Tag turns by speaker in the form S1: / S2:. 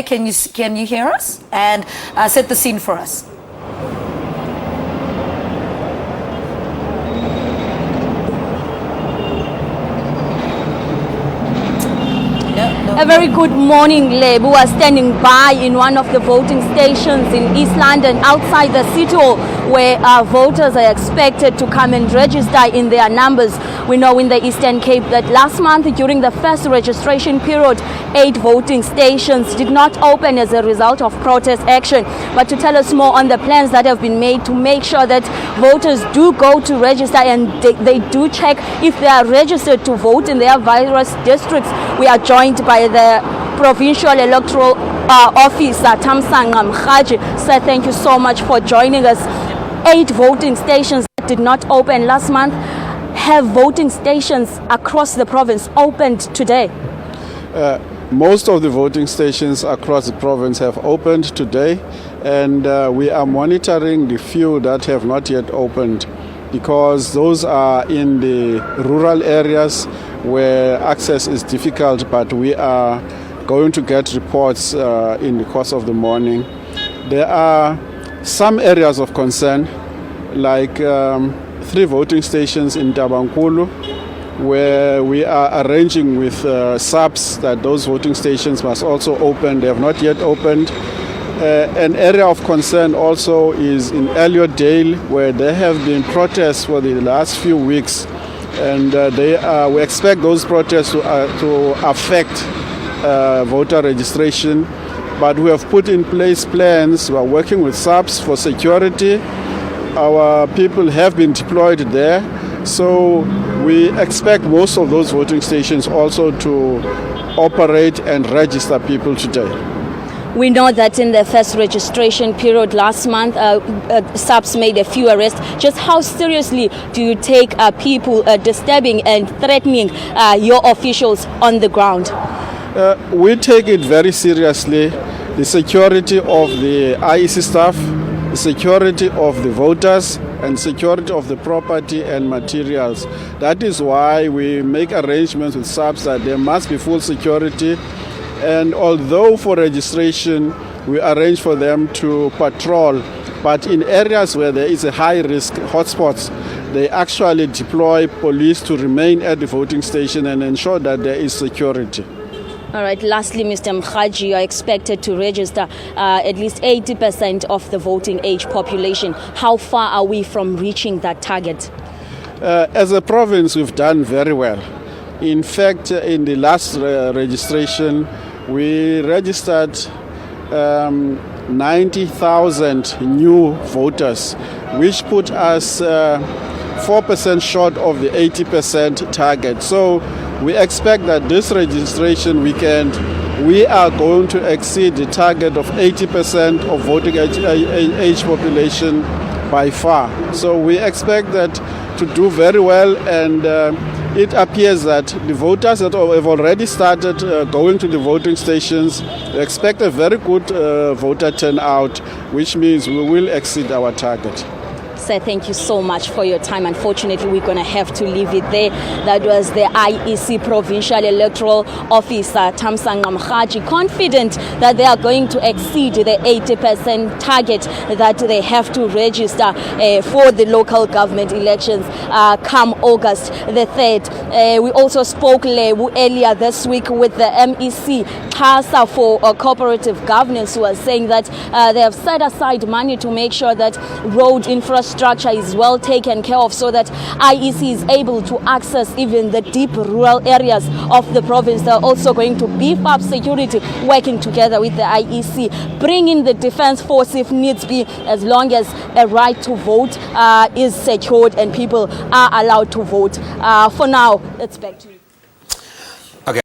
S1: Can you hear us and set the scene for us?
S2: A very good morning, Leb. We are standing by in one of the voting stations in East London, outside the City Hall, where voters are expected to come and register in their numbers. We know in the Eastern Cape that last month, during the first registration period, 8 voting stations did not open as a result of protest action. But to tell us more on the plans that have been made to make sure that voters do go to register and they do check if they are registered to vote in their various districts, we are joined by the provincial electoral officer, Thamsanqa Mraji. Sir, thank you so much for joining us. 8 voting stations that did not open last month. Have voting stations across the province opened today?
S3: Most of the voting stations across the province have opened today, and we are monitoring the few that have not yet opened, because those are in the rural areas where access is difficult, but we are going to get reports in the course of the morning. There are some areas of concern, like 3 voting stations in Tabankulu, where we are arranging with SABC that those voting stations must also open. They have not yet opened. An area of concern also is in Elliotdale, where there have been protests for the last few weeks, and we expect those protests to affect voter registration. But we have put in place plans. We are working with SABC for security. Our people have been deployed there, so we expect most of those voting stations also to operate and register people today.
S2: We know that in the first registration period last month, SABC made a few arrests. Just how seriously do you take people disturbing and threatening your officials on the ground?
S3: We take it very seriously. The security of the IEC staff, the security of the voters, and security of the property and materials. That is why we make arrangements with SABC that there must be full security. And although for registration we arrange for them to patrol, but in areas where there is a high risk hotspots, they actually deploy police to remain at the voting station and ensure that there is security.
S2: All right, lastly, Mr. Mraji, you are expected to register at least 80% of the voting age population. How far are we from reaching that target?
S3: As a province, we've done very well. In fact, in the last registration, we registered 90,000 new voters, which put us 4% short of the 80% target. So we expect that this registration weekend, we are going to exceed the target of 80% of voting age population by far. So we expect that to do very well, and it appears that the voters that have already started going to the voting stations expect a very good voter turnout, which means we will exceed our target.
S2: Sir, thank you so much for your time. Unfortunately, we're going to have to leave it there. That was the IEC Provincial Electoral Officer, Thamsanqa Mraji, confident that they are going to exceed the 80% target that they have to register for the local government elections come August the 3rd. We also spoke earlier this week with the MEC, CASA for Cooperative Governance, who are saying that they have set aside money to make sure that road infrastructure is well taken care of, so that IEC is able to access even the deep rural areas of the province. They're also going to beef up security, working together with the IEC, bring in the defense force if needs be, as long as a right to vote is secured and people are allowed to vote. For now, it's back to you.